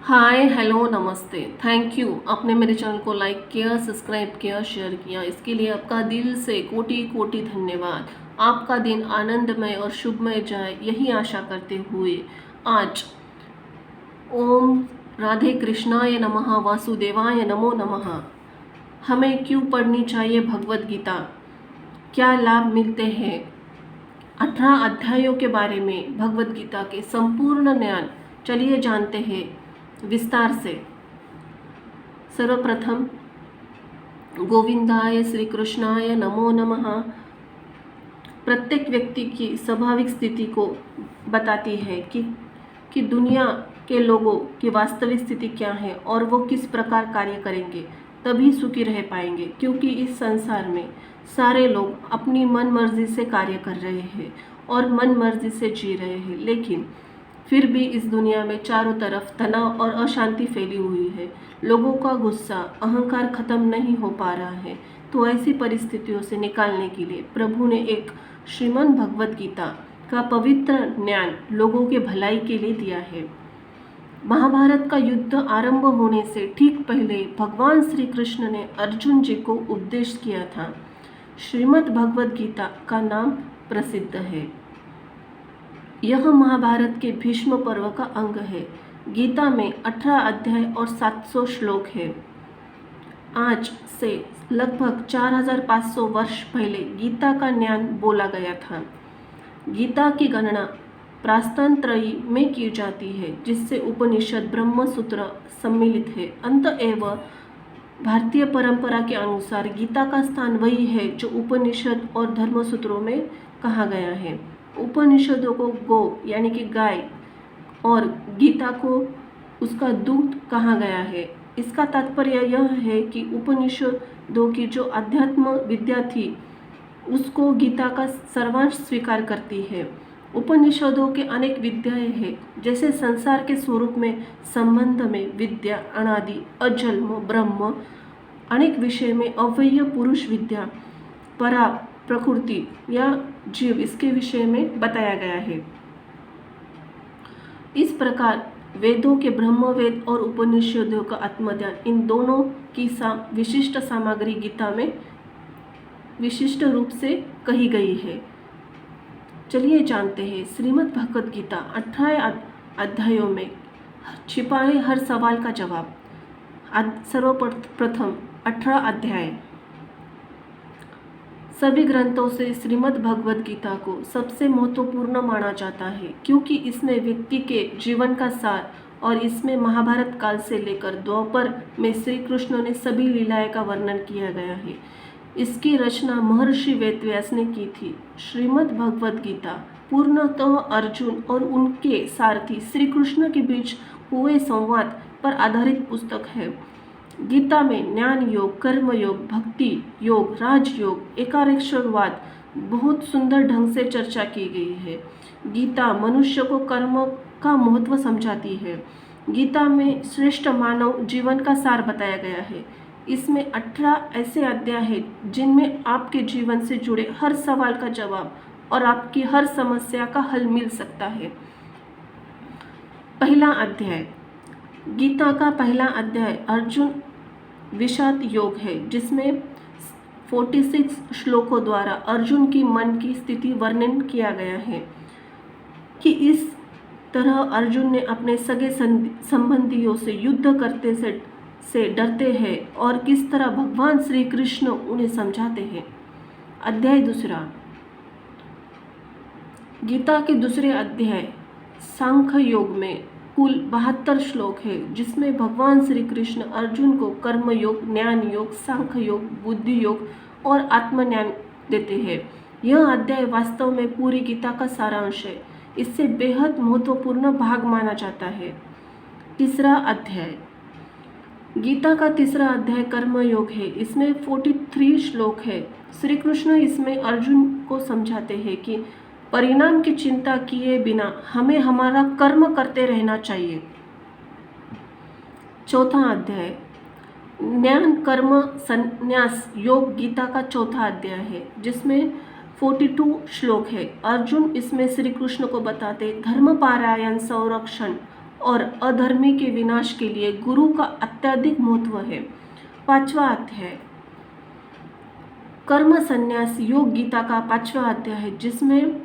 Hi hello नमस्ते। Thank you, आपने मेरे चैनल को लाइक किया, सब्सक्राइब किया, शेयर किया, इसके लिए आपका दिल से कोटि कोटि धन्यवाद। आपका दिन आनंदमय और शुभमय जाए, यही आशा करते हुए आज ओम राधे कृष्णाय नमः, वासुदेवाय नमो नमः। हमें क्यों पढ़नी चाहिए भगवत गीता, क्या लाभ मिलते हैं, 18 अध्यायों के बारे में भगवत गीता के संपूर्ण ज्ञान चलिए जानते हैं विस्तार से। सर्वप्रथम गोविंदाय श्री कृष्णाय नमो नमः प्रत्येक व्यक्ति की स्वाभाविक स्थिति को बताती है कि दुनिया के लोगों की वास्तविक स्थिति क्या है और वो किस प्रकार कार्य करेंगे तभी सुखी रह पाएंगे, क्योंकि इस संसार में सारे लोग अपनी मन मर्जी से कार्य कर रहे हैं और मन मर्जी से जी रहे हैं, लेकिन फिर भी इस दुनिया में चारों तरफ तनाव और अशांति फैली हुई है। लोगों का गुस्सा, अहंकार खत्म नहीं हो पा रहा है। तो ऐसी परिस्थितियों से निकालने के लिए प्रभु ने एक श्रीमद् भगवत गीता का पवित्र ज्ञान लोगों के भलाई के लिए दिया है। महाभारत का युद्ध आरंभ होने से ठीक पहले भगवान श्री कृष्ण ने अर्जुन जी को उपदेश किया था। श्रीमद् भगवत गीता का नाम प्रसिद्ध है। यह महाभारत के भीष्म पर्व का अंग है। गीता में 18 अध्याय और 700 श्लोक है। आज से लगभग 4500 वर्ष पहले गीता का ज्ञान बोला गया था। गीता की गणना प्रास्तन त्रयी में की जाती है, जिससे उपनिषद ब्रह्म सूत्र सम्मिलित है। अतएव भारतीय परंपरा के अनुसार गीता का स्थान वही है जो उपनिषद और धर्मसूत्रों में कहा गया है। उपनिषदों को गो यानी कि गाय और गीता को उसका दूध कहा गया है। इसका तात्पर्य यह है कि उपनिषदों की जो अध्यात्म विद्या थी उसको गीता का सर्वांश स्वीकार करती है। उपनिषदों के अनेक विद्याएं हैं, जैसे संसार के स्वरूप में, संबंध में विद्या, अनादि, अजन्म ब्रह्म, अनेक विषय में अव्यय पुरुष विद्या, परा प्रकृति या जीव, इसके विषय में बताया गया है। इस प्रकार वेदों के ब्रह्मवेद और उपनिषदों का आत्मज्ञान, इन दोनों की विशिष्ट सामग्री गीता में विशिष्ट रूप से कही गई है। चलिए जानते हैं श्रीमद् भगवत गीता 18 अध्यायों में छिपा है हर सवाल का जवाब। सर्वप्रथम 18 अध्याय। सभी ग्रंथों से श्रीमद् भगवत गीता को सबसे महत्वपूर्ण माना जाता है, क्योंकि इसमें व्यक्ति के जीवन का सार और इसमें महाभारत काल से लेकर द्वापर में श्री कृष्ण ने सभी लीलाएं का वर्णन किया गया है। इसकी रचना महर्षि वेदव्यास ने की थी। श्रीमद् भगवत गीता पूर्णतः अर्जुन और उनके सारथी श्री कृष्ण के बीच हुए संवाद पर आधारित पुस्तक है। गीता में ज्ञान योग, कर्म योग, भक्ति योग, राजयोग, एकाक्षरवाद बहुत सुंदर ढंग से चर्चा की गई है। गीता मनुष्य को कर्म का महत्व समझाती है। गीता में श्रेष्ठ मानव जीवन का सार बताया गया है। इसमें 18 ऐसे अध्याय हैं जिनमें आपके जीवन से जुड़े हर सवाल का जवाब और आपकी हर समस्या का हल मिल सकता है। पहला अध्याय। गीता का पहला अध्याय अर्जुन विषाद योग है, जिसमें 46 श्लोकों द्वारा अर्जुन की मन की स्थिति वर्णन किया गया है कि इस तरह अर्जुन ने अपने सगे संबंधियों से युद्ध करते से डरते हैं और किस तरह भगवान श्री कृष्ण उन्हें समझाते हैं। अध्याय दूसरा। गीता के दूसरे अध्याय सांख्य योग में कुल 72 श्लोक है, जिसमें भगवान श्री कृष्ण अर्जुन को कर्म योग, ज्ञान योग, सांख्य योग, बुद्धि योग और आत्मज्ञान देते हैं। यह अध्याय वास्तव में पूरी गीता का सारांश है। इससे बेहद महत्वपूर्ण भाग माना जाता है। तीसरा अध्याय। गीता का तीसरा अध्याय कर्म योग है। इसमें 43 श्लोक है। श्री कृष्ण इसमें अर्जुन को समझाते हैं कि परिणाम की चिंता किए बिना हमें हमारा कर्म करते रहना चाहिए। चौथा अध्याय ज्ञान कर्म संन्यास योग गीता का चौथा अध्याय है, जिसमें 42 श्लोक है। अर्जुन इसमें श्री कृष्ण को बताते धर्म पारायण, संरक्षण और अधर्मी के विनाश के लिए गुरु का अत्यधिक महत्व है। 5वां अध्याय कर्म संन्यास योग गीता का 5वां अध्याय है, जिसमें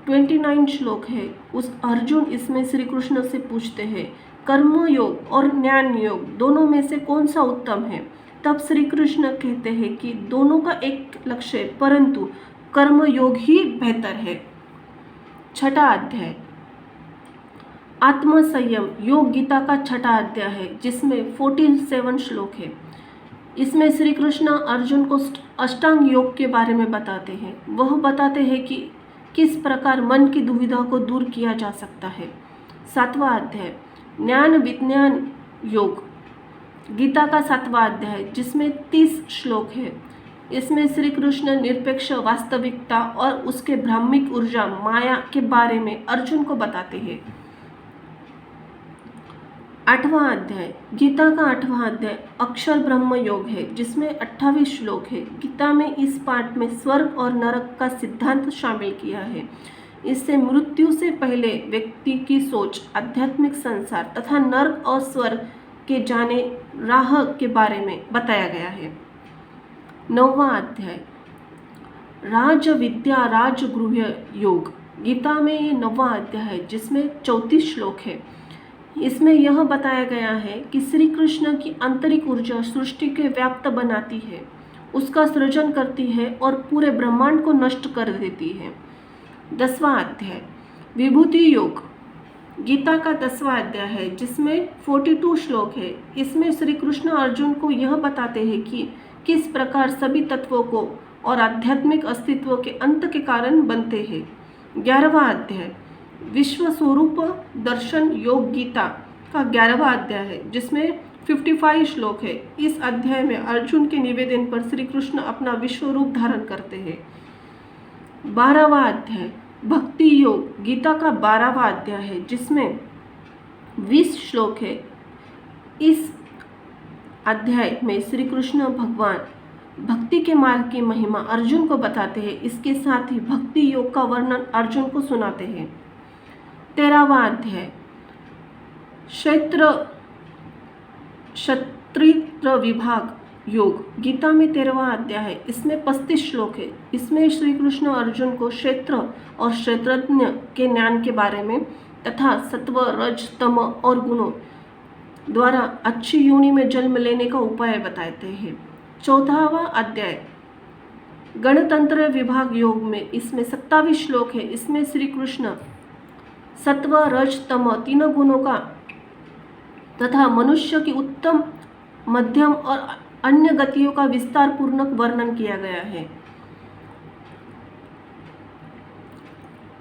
29 श्लोक है। उस अर्जुन इसमें श्री कृष्ण से पूछते हैं कर्म योग और ज्ञान योग दोनों में से कौन सा उत्तम है। तब श्री कृष्ण कहते हैं कि दोनों का एक लक्ष्य है, परंतु कर्म योग ही बेहतर है। 6वां अध्याय आत्म संयम योग गीता का 6वां अध्याय है, जिसमें 47 श्लोक है। इसमें श्री कृष्ण अर्जुन को अष्टांग योग के बारे में बताते हैं। वह बताते हैं कि किस प्रकार मन की दुविधा को दूर किया जा सकता है। 7वां अध्याय ज्ञान विज्ञान योग गीता का 7वां अध्याय, जिसमें 30 श्लोक है। इसमें श्री कृष्ण निरपेक्ष वास्तविकता और उसके ब्राह्मिक ऊर्जा माया के बारे में अर्जुन को बताते हैं। 8वां अध्याय गीता का 8वां अध्याय अक्षर ब्रह्म योग है, जिसमें 28 श्लोक है। गीता में इस पाठ में स्वर्ग और नरक का सिद्धांत शामिल किया है। इससे मृत्यु से पहले व्यक्ति की सोच, आध्यात्मिक संसार तथा नरक और स्वर्ग के जाने राह के बारे में बताया गया है। 9वां अध्याय राज विद्या राजगृह योग गीता में ये 9वां अध्याय है, जिसमें 34 श्लोक है। इसमें यह बताया गया है कि श्री कृष्ण की आंतरिक ऊर्जा सृष्टि के व्याप्त बनाती है, उसका सृजन करती है और पूरे ब्रह्मांड को नष्ट कर देती है। 10वां अध्याय विभूति योग गीता का 10वां अध्याय है, जिसमें 42 श्लोक है। इसमें श्री कृष्ण अर्जुन को यह बताते हैं कि किस प्रकार सभी तत्वों को और आध्यात्मिक अस्तित्व के अंत के कारण बनते हैं। 11वां अध्याय विश्व स्वरूप दर्शन योग गीता का 11वां अध्याय है, जिसमें 55 श्लोक है। इस अध्याय में अर्जुन के निवेदन पर श्री कृष्ण अपना विश्व रूप धारण करते हैं। 12वां अध्याय भक्ति योग गीता का 12वां अध्याय है, जिसमें 20 श्लोक है। इस अध्याय में श्री कृष्ण भगवान भक्ति के मार्ग की महिमा अर्जुन को बताते हैं। इसके साथ ही भक्ति योग का वर्णन अर्जुन को सुनाते हैं। 13वां अध्याय क्षत्रिय विभाग योग गीता में 13वां अध्याय है। इसमें 35 श्लोक है। इसमें श्री कृष्ण अर्जुन को क्षेत्र और क्षेत्रज्ञ के ज्ञान के बारे में तथा सत्व रज तम और गुणों द्वारा अच्छी योनि में जन्म लेने का उपाय बताते हैं। 14वां अध्याय गणतंत्र विभाग योग में इसमें 27 श्लोक है। इसमें श्री कृष्ण सत्व रज तम तीनों गुणों का तथा मनुष्य की उत्तम मध्यम और अन्य गतियों का विस्तार पूर्वक वर्णन किया गया है।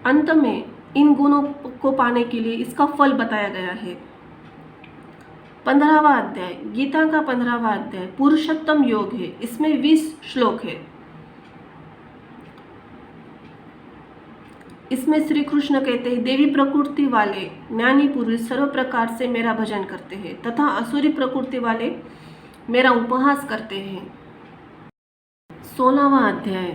अंत में इन गुणों को पाने के लिए इसका फल बताया गया है। 15वां अध्याय गीता का 15वां अध्याय पुरुषोत्तम योग है। इसमें 20 श्लोक है। इसमें श्री कृष्ण कहते हैं देवी प्रकृति वाले ज्ञानी पुरुष सर्व प्रकार से मेरा भजन करते हैं तथा असुरी प्रकृति वाले मेरा उपहास करते हैं। 16वां अध्याय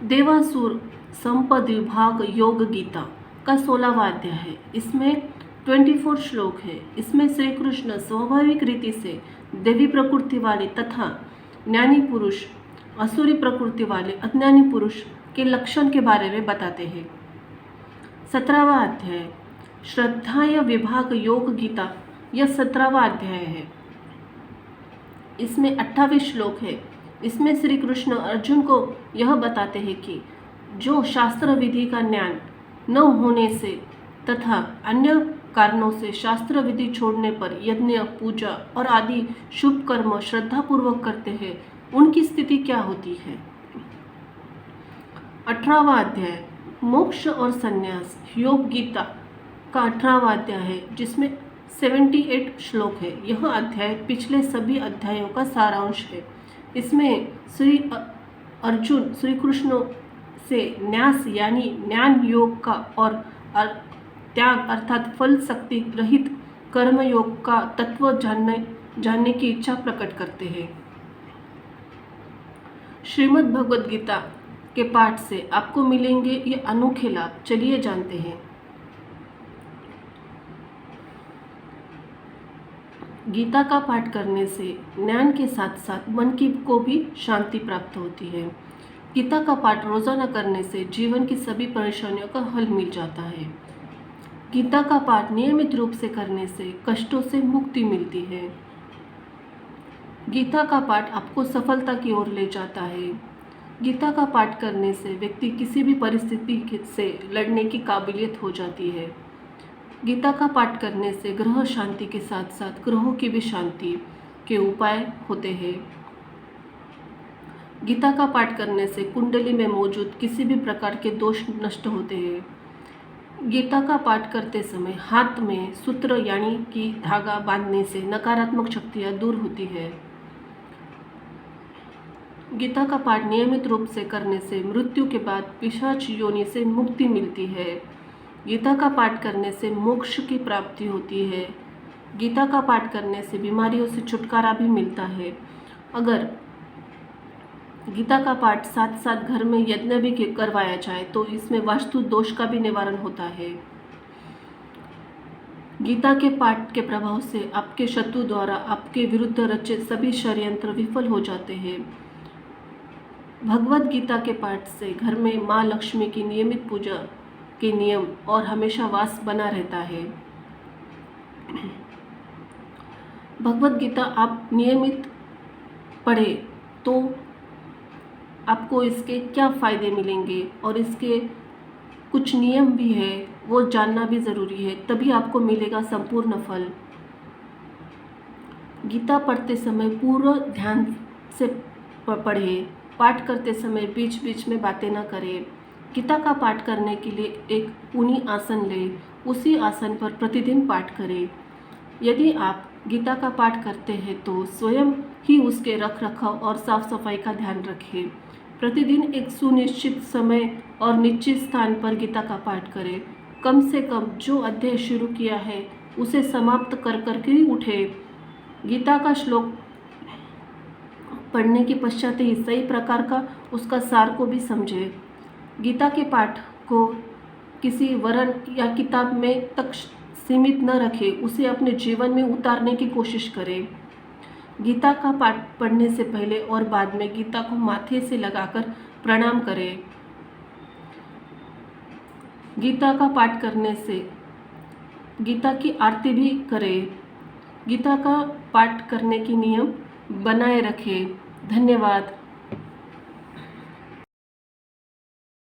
देवासुर संपद विभाग योग गीता का 16वां अध्याय है। इसमें 24 श्लोक है। इसमें श्री कृष्ण स्वाभाविक रीति से देवी प्रकृति वाले तथा ज्ञानी पुरुष असुरी प्रकृति वाले अज्ञानी पुरुष के लक्षण के बारे में बताते हैं। 17वां अध्याय श्रद्धाय विभाग योग गीता यह 17वां अध्याय है। इसमें 28 श्लोक है। इसमें श्री कृष्ण अर्जुन को यह बताते हैं कि जो शास्त्र विधि का ज्ञान न होने से तथा अन्य कारणों से शास्त्र विधि छोड़ने पर यज्ञ पूजा और आदि शुभ कर्म श्रद्धापूर्वक करते हैं, उनकी स्थिति क्या होती है। 18वां अध्याय मोक्ष और संन्यास योग गीता का 18वां अध्याय है, जिसमें 78 श्लोक है। यह अध्याय पिछले सभी अध्यायों का सारांश है। इसमें श्री अर्जुन श्री कृष्ण से न्यास यानी ज्ञान योग का और त्याग अर्थात फल शक्ति रहित कर्म योग का तत्व जानने की इच्छा प्रकट करते हैं। श्रीमद् भगवद गीता के पाठ से आपको मिलेंगे ये अनोखे लाभ। चलिए जानते हैं। गीता का पाठ करने से ज्ञान के साथ साथ मन की को भी शांति प्राप्त होती है। गीता का पाठ रोजाना करने से जीवन की सभी परेशानियों का हल मिल जाता है। गीता का पाठ नियमित रूप से करने से कष्टों से मुक्ति मिलती है। गीता का पाठ आपको सफलता की ओर ले जाता है। गीता का पाठ करने से व्यक्ति किसी भी परिस्थिति से लड़ने की काबिलियत हो जाती है। गीता का पाठ करने से ग्रह शांति के साथ साथ ग्रहों की भी शांति के उपाय होते हैं। गीता का पाठ करने से कुंडली में मौजूद किसी भी प्रकार के दोष नष्ट होते हैं। गीता का पाठ करते समय हाथ में सूत्र यानी कि धागा बांधने से नकारात्मक शक्तियाँ दूर होती है। गीता का पाठ नियमित रूप से करने से मृत्यु के बाद पिशाच योनि से मुक्ति मिलती है। गीता का पाठ करने से मोक्ष की प्राप्ति होती है। गीता का पाठ करने से बीमारियों से छुटकारा भी मिलता है। अगर गीता का पाठ साथ साथ घर में यज्ञ भी करवाया जाए तो इसमें वास्तु दोष का भी निवारण होता है। गीता के पाठ के प्रभाव से आपके शत्रु द्वारा आपके विरुद्ध रचे सभी षड्यंत्र विफल हो जाते हैं। भगवत गीता के पाठ से घर में माँ लक्ष्मी की नियमित पूजा के नियम और हमेशा वास बना रहता है। भगवत गीता आप नियमित पढ़े तो आपको इसके क्या फ़ायदे मिलेंगे और इसके कुछ नियम भी है वो जानना भी ज़रूरी है, तभी आपको मिलेगा संपूर्ण फल। गीता पढ़ते समय पूरा ध्यान से पढ़े। पाठ करते समय बीच बीच में बातें न करें। गीता का पाठ करने के लिए एक ऊनी आसन लें, उसी आसन पर प्रतिदिन पाठ करें। यदि आप गीता का पाठ करते हैं तो स्वयं ही उसके रख रखाव और साफ सफाई का ध्यान रखें। प्रतिदिन एक सुनिश्चित समय और निश्चित स्थान पर गीता का पाठ करें। कम से कम जो अध्याय शुरू किया है उसे समाप्त कर कर के उठे। गीता का श्लोक पढ़ने के पश्चात ही सही प्रकार का उसका सार को भी समझे। गीता के पाठ को किसी वर्ण या किताब में तक सीमित न रखें, उसे अपने जीवन में उतारने की कोशिश करें। गीता का पाठ पढ़ने से पहले और बाद में गीता को माथे से लगाकर प्रणाम करें। गीता का पाठ करने से गीता की आरती भी करें। गीता का पाठ करने की नियम बनाए रखें। धन्यवाद।